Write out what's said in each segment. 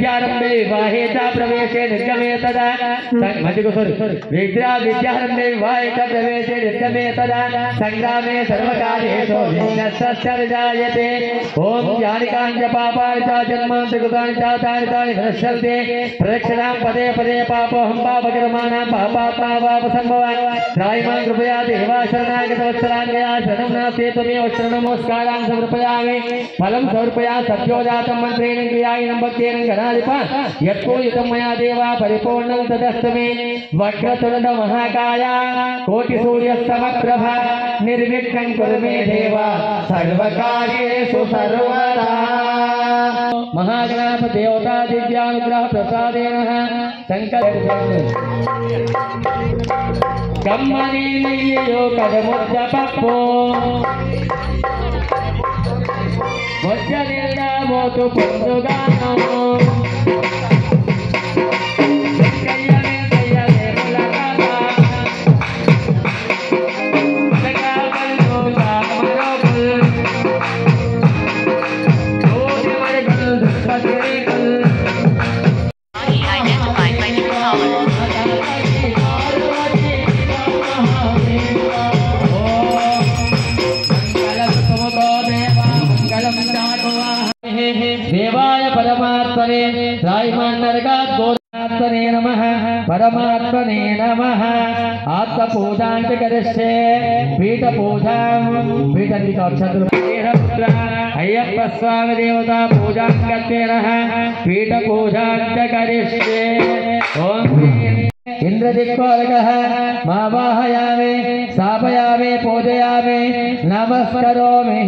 विद्यारंभे विवाहे च प्रवेशे निर्गमे तदा विद्यारंभे विवाहे च प्रवेशे निर्गमे तदा संग्रामे सर्वकार्येषु विघ्नस्य विजायते। ओम ज्ञानिकाञ्च पापानि च जन्मान्त कृतानि च तानि तानि विनश्यन्ते। प्रदक्षिणां पदे पदे पापोऽहं पापकर्माणां पापात्मा पापसम्भवान् त्रायमां कृपया देवा शरणागतवत्सलान्यया शरणं नास्ति त्वमेव शरणनमस्कारां समर्पयामि। फलं समर्पया सत्यो जातं मन्त्रेण क्रियायिनं भक्तेन गणाधिपा यत्पूजितं मया देवा परिपूर्णं तदस्तु मे। वक्रतुण्ड महाकाय कोटिसूर्यसमप्रभा निर्विघ्नं कुरु मे देवा सर्वकार्येषु सर्वदा। महागणाधिपति देवता दिव्यानुग्रह प्रसादेन कम्मनी नय्यो कदमुद्द पप्पो वज्रनिर्णा मोतु पुंदुगानो देवाय परमात्मने त्रायमान्नरकात्मने नमः परमात्मने नमः। आत्मपूजां च करिष्ये पीठपूजां अय्यप्प स्वामी देवता पूजां कर्तेनः पीठपूजां च करिष्ये। ओम इंद्रदिक्पालकः मावाहयामि स्थापयामि पूजयामि नमस्करोमि।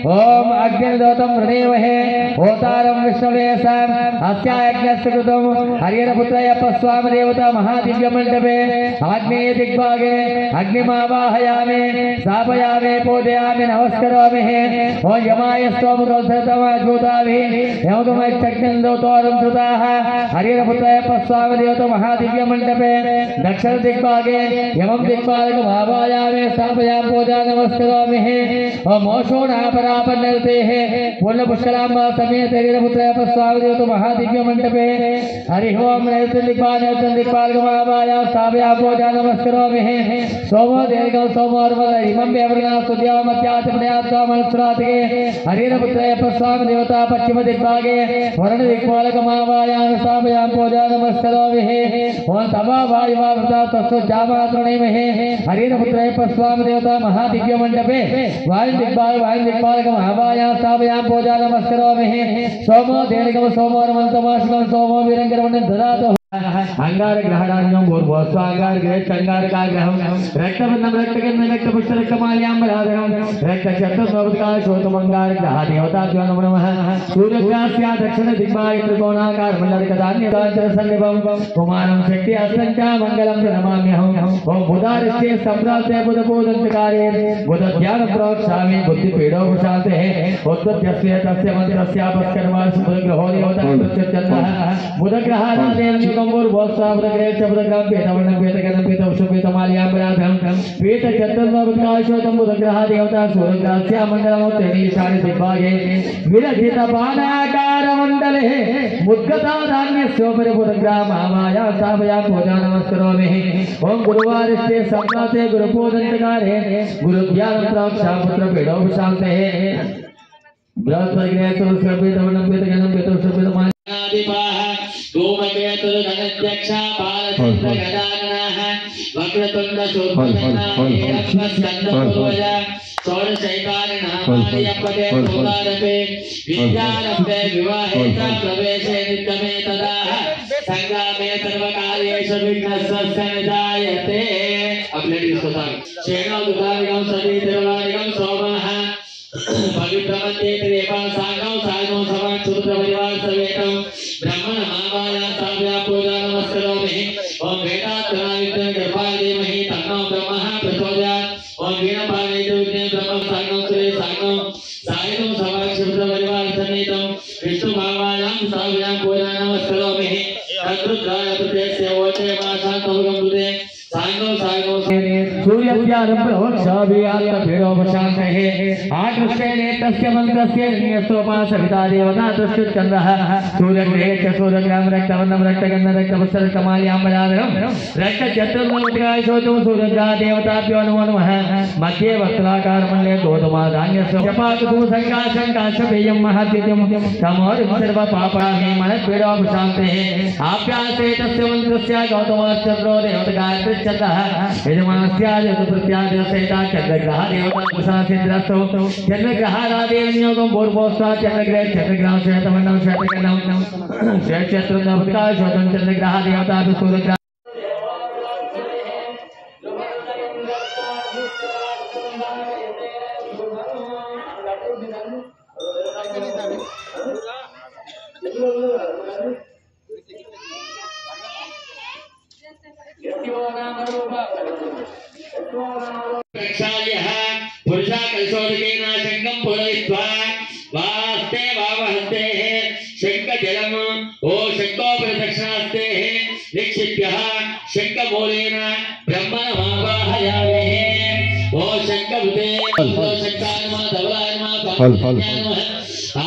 ओम अग्निदोतं हृदेवहे होतारं विष्णुवेशम् अस्यायज्ञस्य कृतं हरिहरपुत्रय्यप्प स्वामी देवता महादिव्यमण्डपे आग्नेय दिग्भागे अग्निमावाहयामि स्थापयामि पूजयामि नमस्करोमि। ओम यमाय स्तोमकल्सतमज्भूताभिः यमगमैश्चग्निन्दोतोरं धृताः हरिहरपुत्रय्यप्प स्वामी देवता महादिव्यमण्डपे दक्षिण दिग्भागे यमं दिक्पालकमावाहयामि स्थापयामि पूजा नमस्करोमि। ओम मोषोणापरापन्नतेः पूर्णपुष्कराम्बा समेत हरिहरपुत्रय्यप्प स्वामी देवता महादिव्यमण्डपे हरि ओम नैर्तदिक्पालकमावाहयामि स्थापयामि पूजा नमस्करोमि। सोमो दीर्घं सोमोर्वल इमं व्यवृणास्तुत्यामत्यातिप्रयात्वामनुस्रातिके हरिहरपुत्रय्यप्प स्वामी देवता पश्चिम दिग्भागे वरुण दिक्पालकमावाहयामि स्थापयामि पूजा नमस्करोमि। ओम तवा वायुवावृता तस्सु जामातृणीमहे हरिहरपुत्रय्यप्प स्वामी देवता महादिव्यमण्डपे वायुदिक्पालकमावाहयामि स्थापयामि पूजा नमस्करोमि। सोमो दीर्घं सोमोर्वन्तमाशुकं सोमो वीरङ्गरवणं ददातु। अंगार ग्रहणान्यं भूर्भुवस्व अंगार ग्रह चंगार का ग्रहं रक्तबन्धं रक्तगन्ध रक्तपुष्प रक्तमाल्याम्बराधरं रक्तचतुर्भुजकाय शोतमंगार ग्रह देवताभ्यो नमो नमः। सूर्यग्रहस्य दक्षिण दिग्भागे त्रिकोणाकार मण्डलकदान्यदाचर सन्निभं कुमारं शक्ति हस्तं च मंगलं प्रणमाम्यहम्। ओम बुधारिष्टे सम्प्राप्ते बुधपूजनकारे बुधध्यान प्रोक्षामि बुद्धिपीडो प्रशान्ते उद्बुद्धस्य तस्य मंत्रस्य अपस्कर्मा बुधग्रहो देवता प्रत्यच्चन्दः बुधग्रहानादेव कंबोर बोस्ताव रगरे चबदग्राम पेटवर्ण पेटगणं पेटवशुपेतमाल्याम्बराधं पेट चतुर्भुजकाशोतं बुधग्रह देवता सूर्यग्रहस्य मण्डलमोत्तरे ईशान्य दिग्भागे विरचितबाणाकार मण्डले मुद्गताधान्यस्योपरि बुधग्रहमावाहयामि स्थापयामि पूजा नमस्करोमि। ओम गुरुवारिष्टे सम्प्राप्ते गुरुपूजनकारे गुरुध्यानं प्रोक्षामि पुत्रपीडोपशान्ते बृहस्पतिग्रहे तुलसीपेतवर्ण पेटगणं पेटवशुपेतमाल्यादिपाः गोमकेतुर्गणध्यक्षा पालचन्द्रगदानः वक्रतुण्ड शूर्पकर्णः षोडशैकारिणामार्यपदे पूर्वारपे विद्यारम्भे विवाहे च प्रवेशे निर्गमे तदा संग्रामे सर्वकार्येषु विघ्नस्य निजायते। अपने शेणो दुधारिगं सतीतिर्वारिगं सोमः पवित्रमन्ते त्रेपा सागौ सागौ समान् सूत्रपरिवार सवेतं ब्रह्मण महामाया साव्या पूजा नमस्करोमि। ओम वेदात्मनाविद्या कृपाय देमहि तन्नो ब्रह्मः प्रचोदयात्। ओम वीणपाणिजुज्ञे ब्रह्म सागौ सुरे सागौ सायनो समान् सूत्रपरिवार समेतं विष्णु महामायां साव्या पूजा नमस्करोमि। तद्रुद्राय प्रत्यस्य ओचे माशान्तोगं दुदे सागौ सागौ सूर्य विद्यारंभोक्षाभियात्मपीडोपशान्तये आकृष्टेने तस्य मन्त्रस्य न्यस्तोपासविता देवता दृष्टुचन्द्रः सूर्यग्रहे च सूर्यग्राम रक्तवर्णं रक्तगन्ध रक्तवत्सरकमाल्याम्बराधरं रक्तचतुर्मुद्रायशोचं सूर्यग्रह देवताभ्यो नमो नमः मध्ये वस्त्राकारमण्डले गोधूमाधान्यस्य जपातु संकाशंकाशपेयं महद्वित्यं समोरिं सर्वपापानि मनःपीडोपशान्तये आप्यासे तस्य मन्त्रस्य गौतमाश्चन्द्रो देवतगायत्रिश्चतः यजमानस्यादिप्रत्यादिसेता चन्द्रग्रह देवता कुशासिन्द्रस्तौ चन्द्रग्रहारादेवनियोगं पूर्वोस्ता चन्द्रग्रहे चन्द्रग्रह श्वेतवर्णं श्वेतगन्धं श्वेतचतुर्नवत्काय श्वेतं चन्द्रग्रह देवता सूर्यग्रह पुरुषा कलशोदकेन शंखं पूरयित्वा वास्ते वामहस्ते शंखजलम् ओ शंखोपरिदक्षिणास्ते निक्षिप्य शंखमूलेन ब्रह्मणमावाहयामि ओ शंखभृते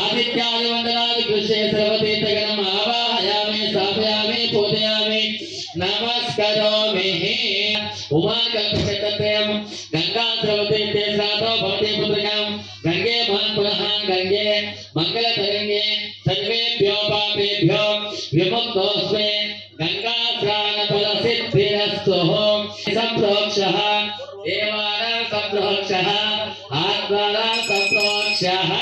आदित्यादिवन्दनादिकृष्णे सर्वतीर्थगणम् आवाहयामि स्थापयामि पूजयामि नमस्करोमि उमाकल्पशतत्रयं गंगा स्रवते ते सातो भवते पुत्रकां गंगे महान् पुनः गंगे मंगलतरंगे सर्वेभ्यो पापेभ्यो विमुक्तोऽस्मि गंगा स्नान फल सिद्धिरस्तु संप्रोक्षः देवानां संप्रोक्षः आत्मानां संप्रोक्षः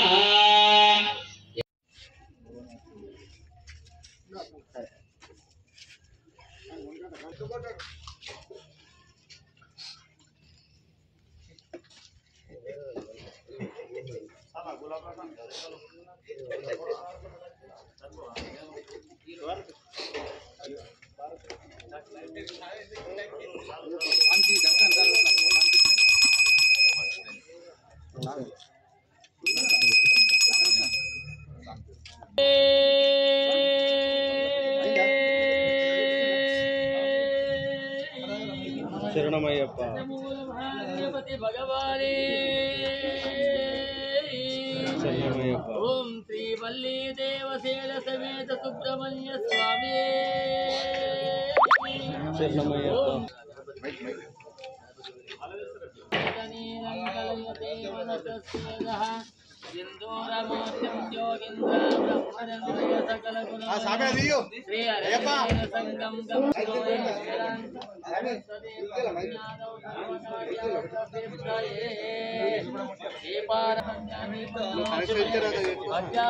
शरणमय्यप्पा भगवाने शरणमय्यप्पा ओम श्री वल्ली देवसेन समेत सुब्रह्मण्य स्वामी शरणमय्यप्पा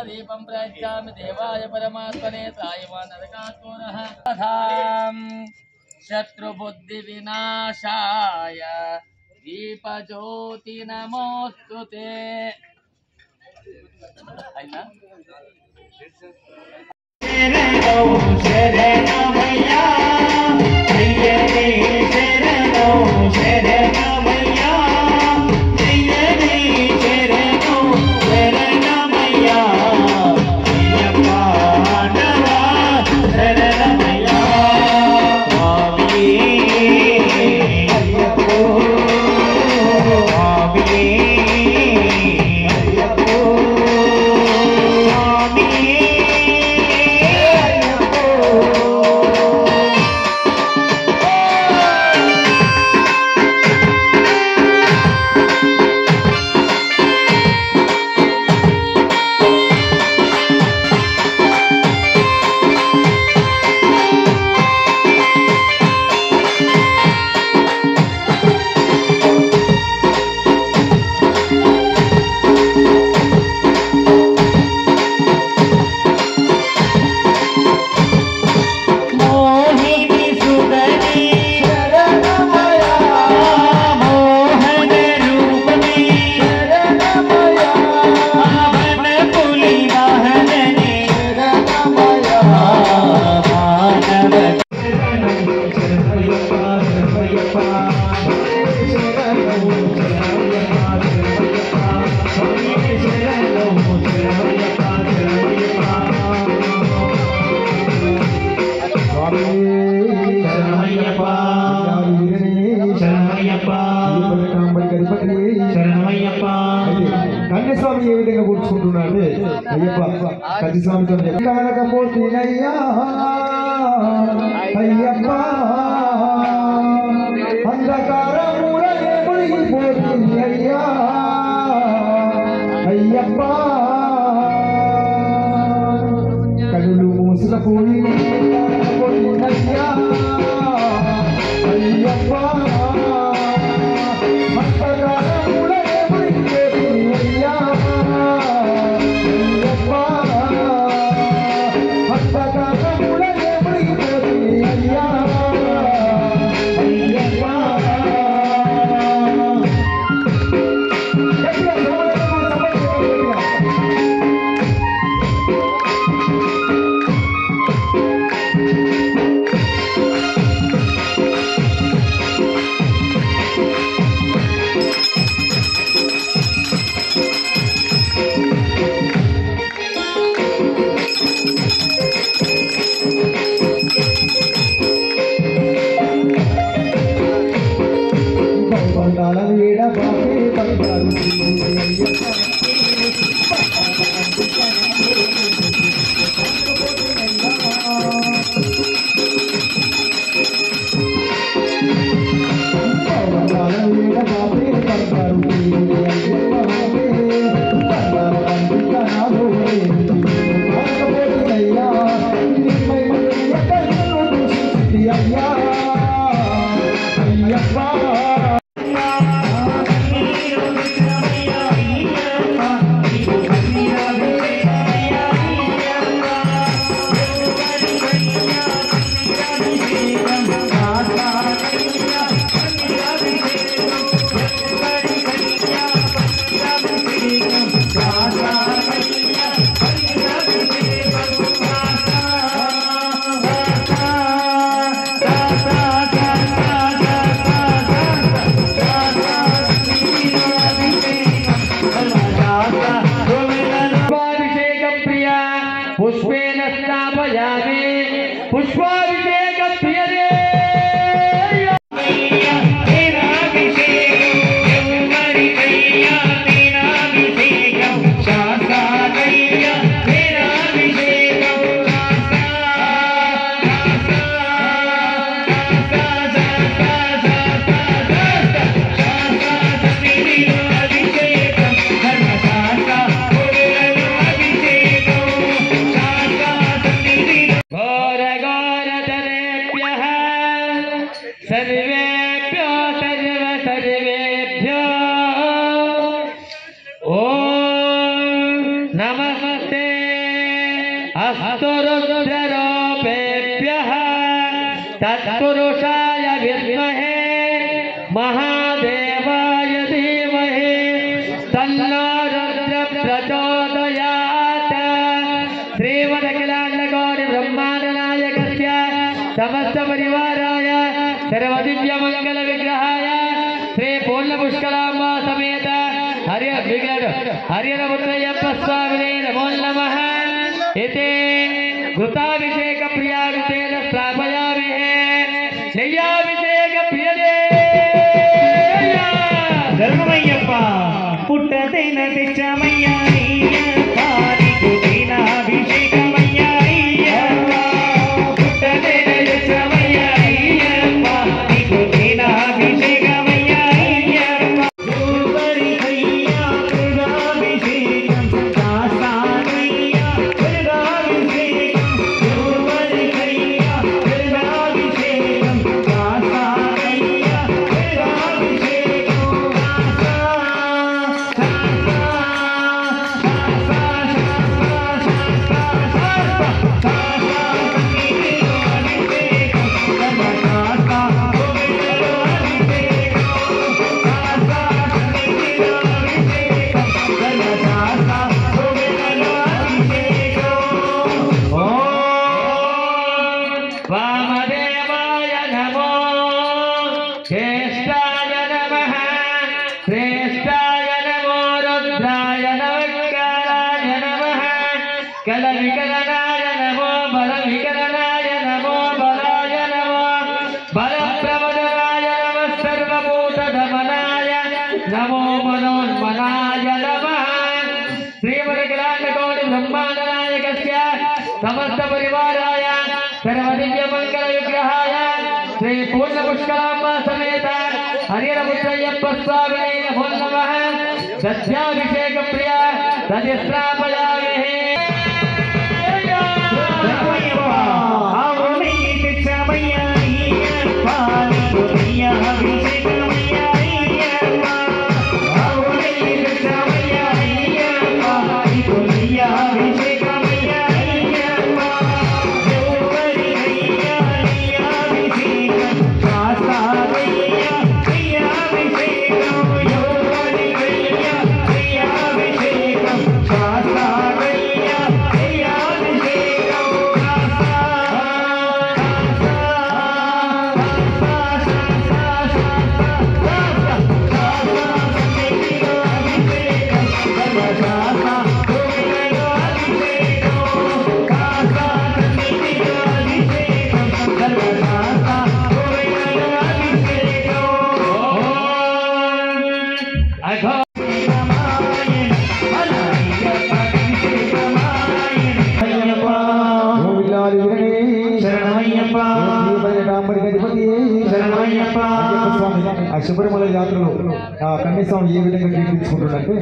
दीपं प्रयच्छामि देवाय परमात्मने सायमानरकात्मनः शत्रुबुद्धि विनाशाय दीपज्योति नमोस्तुते అయినా శరణమయ్యా అయ్యనే శరణమయ్యా అయ్యనే శరణమయ్యా అయ్యప్ప ఆడవా శరణమయ్యా స్వామి అయ్యప్పో స్వామి ఎట్లున్నాడే అయ్యప్ప ప్రతి సంవత్సరం కాకపోతేనయ్యా అయ్యప్ప అంధకారములనే మునిగిపోతుంది అయ్యా అయ్యప్ప కనులు మూసుకపోయినయ్యా అయ్యప్ప అంధకారములనే మునిగిపోతుంది అయ్యా అయ్యప్ప అంధకారములనే మునిగిపోతుంది అయ్యా అయ్యప్ప पुष्पेण स्थापयामि पुष्पाभिषेक प्रियरे सर्वेभ्यो सर्वेभ्यो ओम नमस्ते अस्तु रुद्ररूपेभ्यः तत्पुरुषाय विद्महे महादेवाय धीमहि तन्नो रुद्र प्रचोदयात् श्रीमदखिलाण्डकोटि ब्रह्माण्ड नायकस्य समस्त परिवाराय सर्वदिव्य मंगल विग्रहाय श्री पूर्ण पुष्करांबा समेत हरिहरपुत्रय्यप्प स्वामिने नमो नमः इति घृताभिषेक प्रियाभिषेक स्थापयामि नैयाभिषेक प्रियदे ధర్మమయ్యప్ప పుట్టతైన తెచ్చమయ్యా అయ్యప్ప నీకు తైనాభిషేకమయ్యా అయ్యప్ప పుట్టతైన తెచ్చమయ్యా అయ్యప్ప నీకు తైనాభిషేకమయ్యా అయ్యప్ప గురువరికయ్యా గురువాభిషేకం కాసానయ్యా గురువాభిషేకం గురువరికయ్యా గురువాభిషేకం కాసానయ్యా గురువాభిషేకం वामदेवाय नमो ज्येष्ठाय नमः श्रेष्ठाय नमो रुद्राय नमस्काराय नमः कलविकलनाय नमो बलविकलनाय नमो बलाय नमो बलप्रवदनाय नमः सर्वभूतदमनाय नमो मनोन्मनाय नमः श्रीमद् समस्त परिवाराय सर्वदिव्य मंगल विग्रहाय श्री पूर्ण पुष्करांबा समेत हरिहरपुत्रय्यप्प स्वामिने नमो नमः सत्याभिषेक प्रिय तदिस्त्रापयामहे శబరిమల యాత్రలో కన్యస్వామి ఏ విధంగా కీర్తించుకుంటుందంటే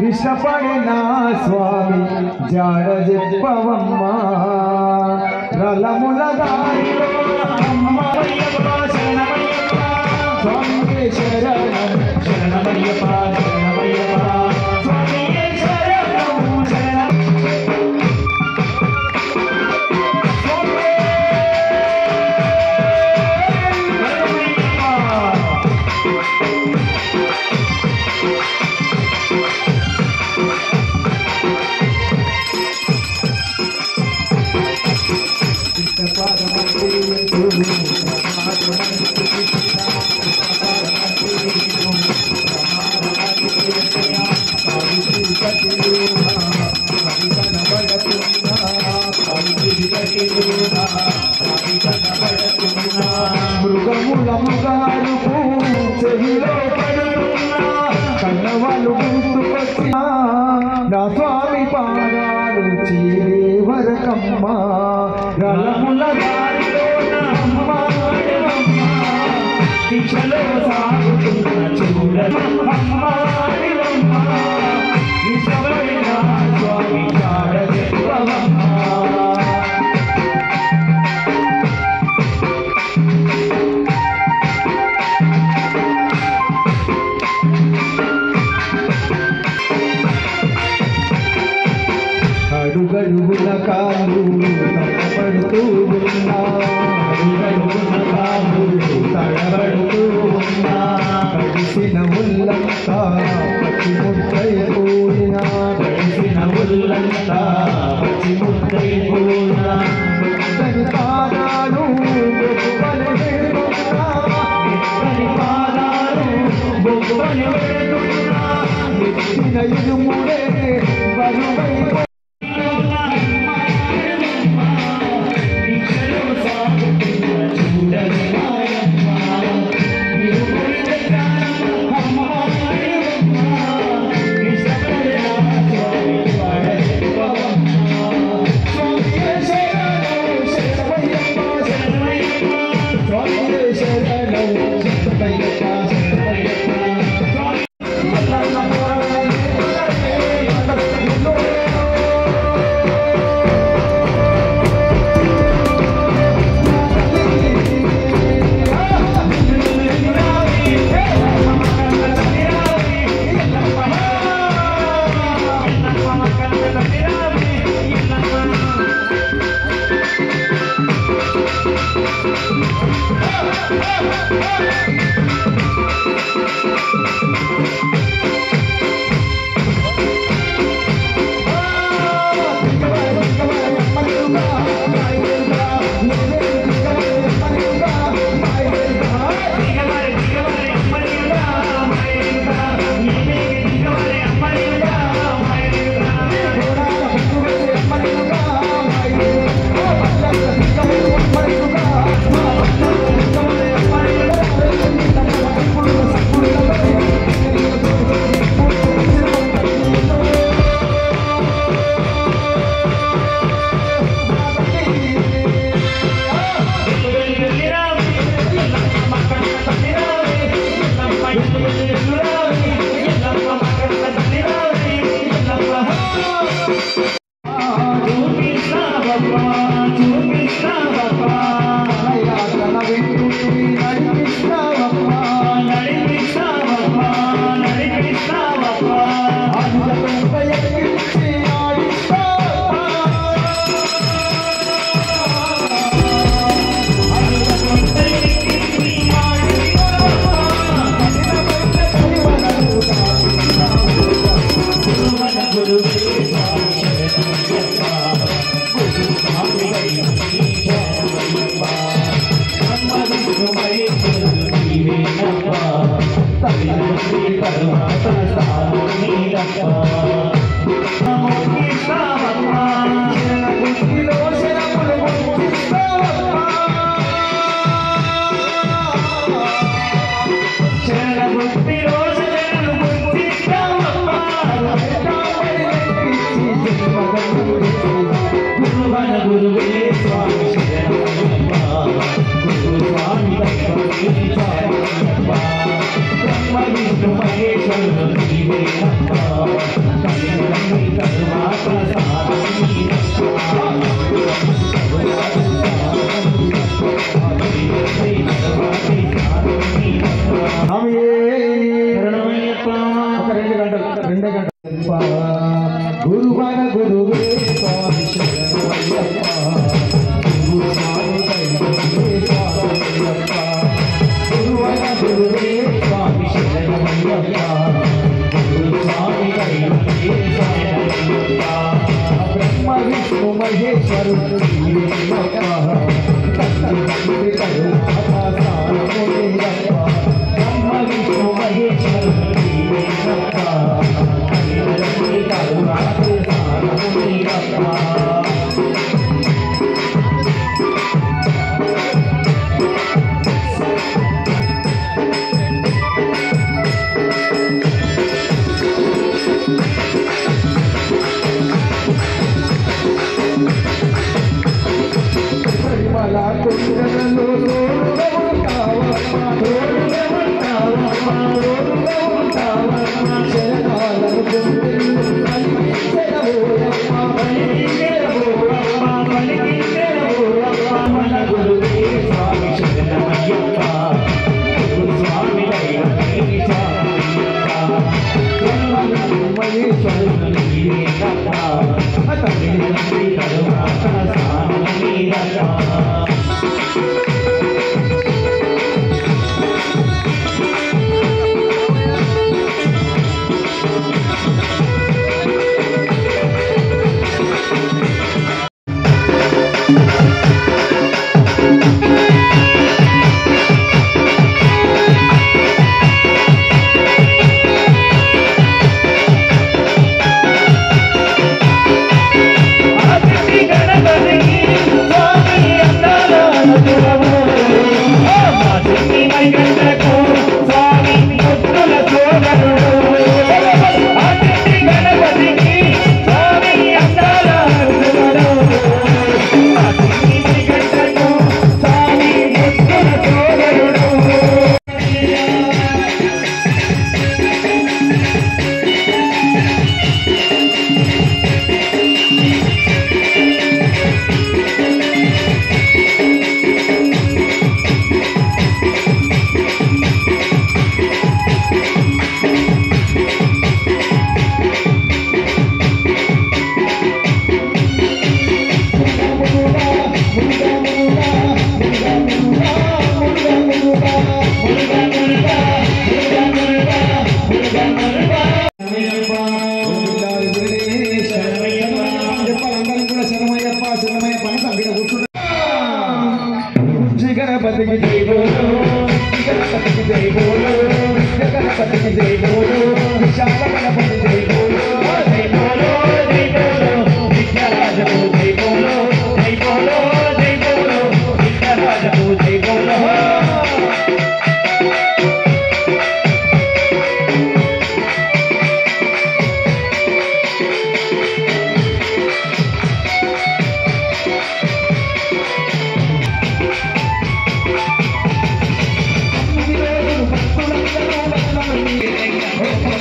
ఇష్టపడే నా స్వామి జాడ చెప్పవమ్మా రలముల దారిలో స్వామి శరణం శరణమయ్యప్ప శరణమయ్యప్ప స్వామి శరణం శరణం మృగముల మృగాలు చెవిలో పడుతున్నా కన్నవాళ్ళు గుర్తుకొచ్చినా నా స్వామి పాదాలు చీరే వరకమ్మా రలముల దారిలో దిశలో సాగుతున్న చూడమ్మా స్వామి జాడ చెప్పవమ్మా అడుగడుగుల కాలు తడబడుతూ ఉన్నా అడుగడుగుల కాలు తడబడుతూ ఉన్నా కడిసిన ఉల్లంతా పచ్చి ముద్దైపోయినా కడిసిన ఉల్లంతా పచ్చి ముద్దైపోయినా మెత్తని పాదాలు బొబ్బలు వేడుతున్నా మెత్తని పాదాలు బొబ్బలు వేడుతున్నా మెత్తిన ఇరుముడే బరువైపో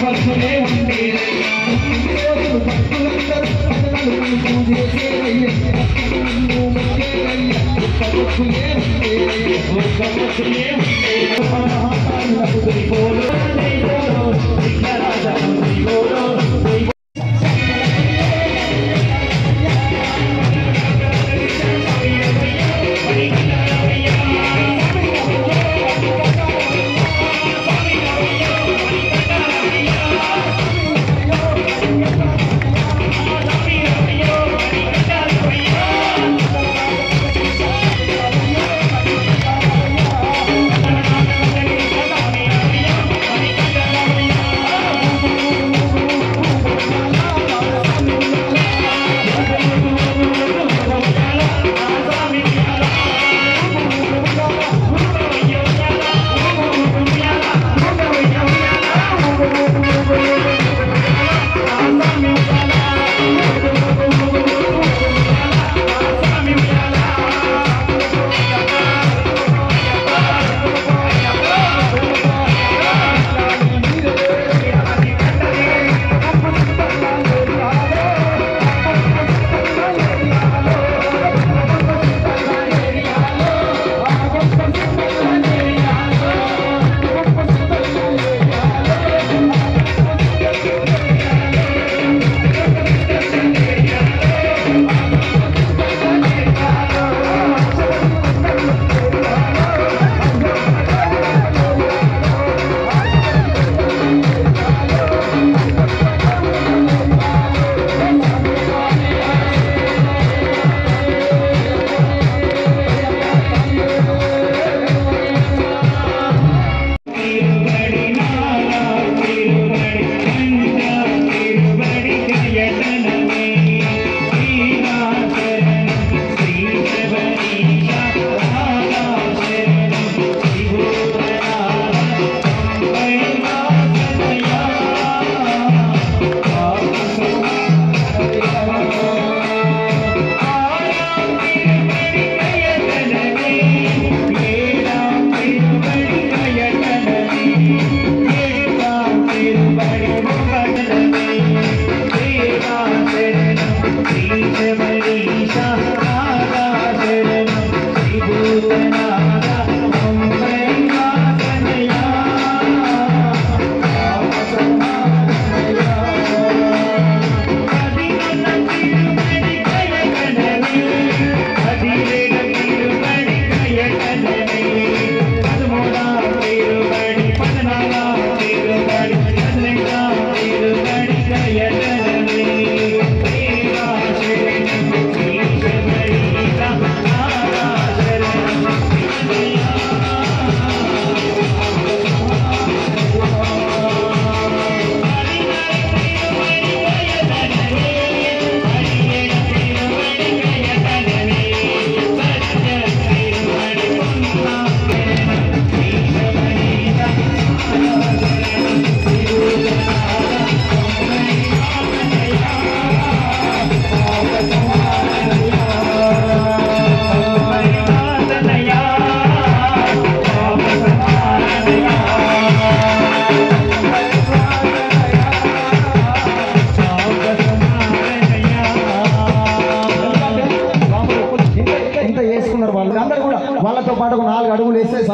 భక్తులే ఉండేది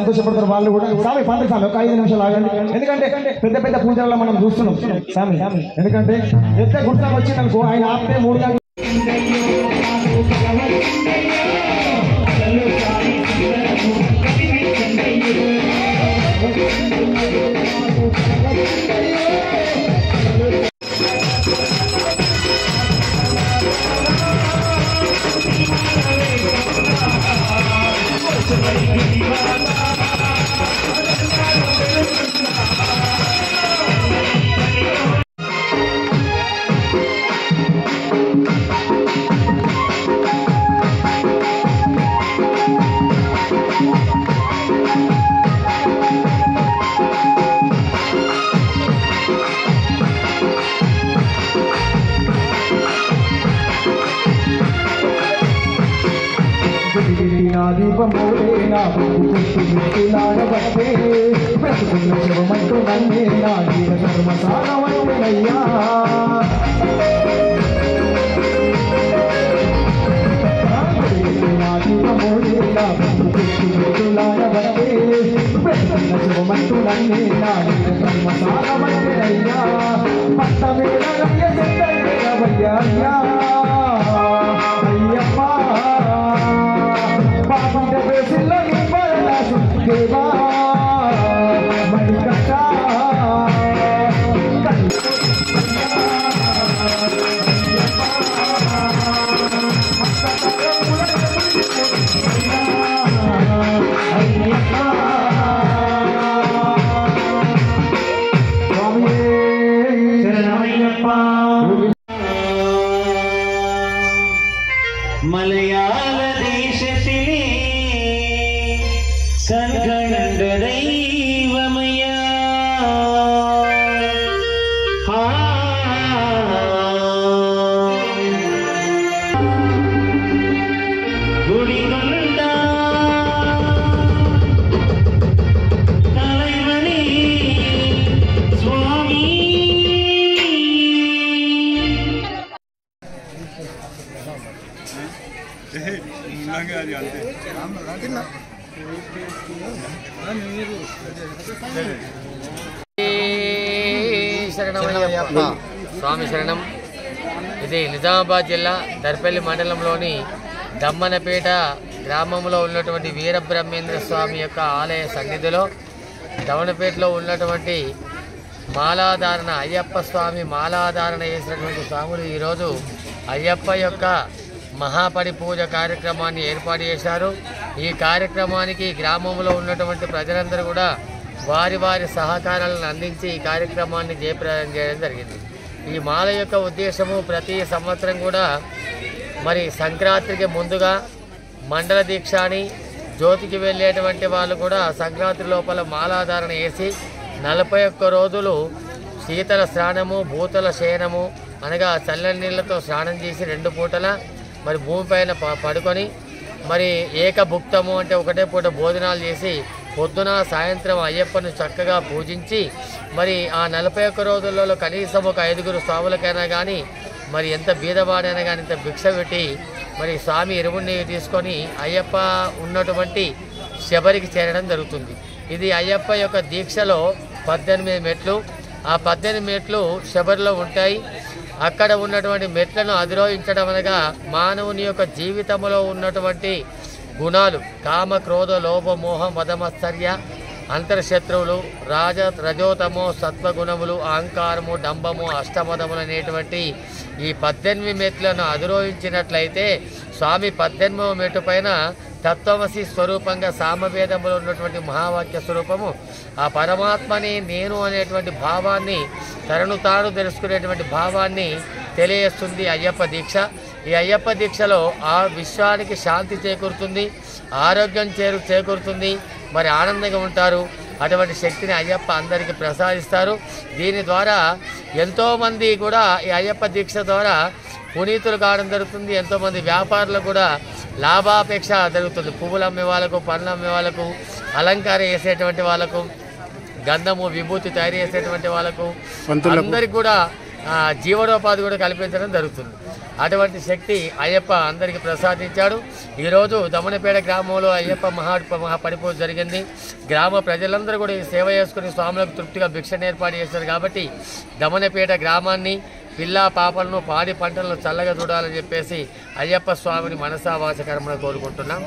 సంతోషపడతారు వాళ్ళు కూడా. స్వామి పంతులు స్వామి ఒక 5 నిమిషాలు ఆగండి. ఎందుకంటే పెద్ద పెద్ద పూజలలో మనం చూస్తున్నాం స్వామి. ఎందుకంటే పెద్ద గుర్తం వచ్చిందనుకో ఆయన ఆపితే 3 గంటలు దీపమోలేనా మిత్రులాడబట్టే బ్రతుకున్న శివమంటూ నన్నే నా జీవ ధర్మసారమయ్యా. దీపమోలేనా మిత్రులాడబట్టే బ్రతుకున్న శివమంటూ నన్నే నా జీవ ధర్మసారమయ్యా. పట్టమేళయ్యా అయ్యప్ప దేవా మణికట్ట മലയാള ദേശത്തിലെ കൺകണ്ട ദൈവമയ്യാ ഗുണികൊണ്ട തലൈവനേ സ്വാമി. శరణమయ్యప్ప స్వామి శరణం. ఇది నిజామాబాద్ జిల్లా దర్పల్లి మండలంలోని దమ్మనపేట గ్రామంలో ఉన్నటువంటి వీరబ్రహ్మేంద్ర స్వామి యొక్క ఆలయ సన్నిధిలో దమ్మనపేటలో ఉన్నటువంటి మాలాధారణ అయ్యప్ప స్వామి మాలాధారణ చేసినటువంటి స్వాములు ఈరోజు అయ్యప్ప యొక్క మహాపడి పూజ కార్యక్రమాన్ని ఏర్పాటు చేశారు. ఈ కార్యక్రమానికి గ్రామంలో ఉన్నటువంటి ప్రజలందరూ కూడా వారి వారి సహకారాలను అందించి ఈ కార్యక్రమాన్ని జయప్రదం చేయడం జరిగింది. ఈ మాల యొక్క ఉద్దేశము ప్రతి సంవత్సరం కూడా మరి సంక్రాంతికి ముందుగా మండల దీక్ష అని జ్యోతికి వెళ్ళేటువంటి వాళ్ళు కూడా సంక్రాంతి లోపల మాలాధారణ వేసి 41 రోజులు శీతల స్నానము భూతల శయనము అనగా చల్లని నీళ్ళతో స్నానం చేసి 2 పూటల మరి భూమిపైన పడుకొని మరి ఏకభుక్తము అంటే ఒకటే పూట భోజనాలు చేసి పొద్దున సాయంత్రం అయ్యప్పను చక్కగా పూజించి మరి ఆ 41 రోజులలో కనీసం ఒక 5 స్వాములకైనా కానీ మరి ఎంత బీదవాడైనా కానీ ఇంత భిక్ష పెట్టి మరి స్వామి ఇరువుని తీసుకొని అయ్యప్ప ఉన్నటువంటి శబరికి చేరడం జరుగుతుంది. ఇది అయ్యప్ప యొక్క దీక్షలో 18 మెట్లు. ఆ 18 మెట్లు శబరిలో ఉంటాయి. అక్కడ ఉన్నటువంటి మెట్లను అధిరోహించడం అనగా మానవుని యొక్క జీవితంలో ఉన్నటువంటి గుణాలు కామ క్రోధ లోభ మోహ మదమత్సర్య అంతర్శత్రువులు రజోతమో సత్వగుణములు అహంకారము డంబము అష్టమదములు అనేటువంటి ఈ 18 మెట్లను అధిరోహించినట్లయితే స్వామి 18వ మెట్టు పైన తత్వమసి స్వరూపంగా సామవేదంలో ఉన్నటువంటి మహావాక్య స్వరూపము ఆ పరమాత్మని నేను అనేటువంటి భావాన్ని తనను తాను తెలుసుకునేటువంటి భావాన్ని తెలియజేస్తుంది అయ్యప్ప దీక్ష. ఈ అయ్యప్ప దీక్షలో ఆ విశ్వానికి శాంతి చేకూరుతుంది, ఆరోగ్యం చేకూరుతుంది, మరి ఆనందంగా ఉంటారు. అటువంటి శక్తిని అయ్యప్ప అందరికీ ప్రసాదిస్తారు. దీని ద్వారా ఎంతోమంది కూడా ఈ అయ్యప్ప దీక్ష ద్వారా పునీతులు కావడం జరుగుతుంది. ఎంతోమంది వ్యాపారులు కూడా లాభాపేక్ష జరుగుతుంది. పువ్వులు అమ్మే వాళ్ళకు, పండ్లు అమ్మే వాళ్ళకు, అలంకారం చేసేటువంటి వాళ్ళకు, గంధము విభూతి తయారు చేసేటువంటి వాళ్ళకు అందరికి కూడా జీవనోపాధి కూడా కల్పించడం జరుగుతుంది. అటువంటి శక్తి అయ్యప్ప అందరికీ ప్రసాదించాడు. ఈరోజు దమనపేట గ్రామంలో అయ్యప్ప మహాపరిపూజ జరిగింది. గ్రామ ప్రజలందరూ కూడా ఈ సేవ చేసుకుని స్వాములకు తృప్తిగా భిక్షను ఏర్పాటు చేశారు. కాబట్టి దమనపేట గ్రామాన్ని పిల్ల పాపలను పాడి పంటలను చల్లగా చూడాలని చెప్పేసి అయ్యప్ప స్వామిని మనసా వాచకర్మను కోరుకుంటున్నాం.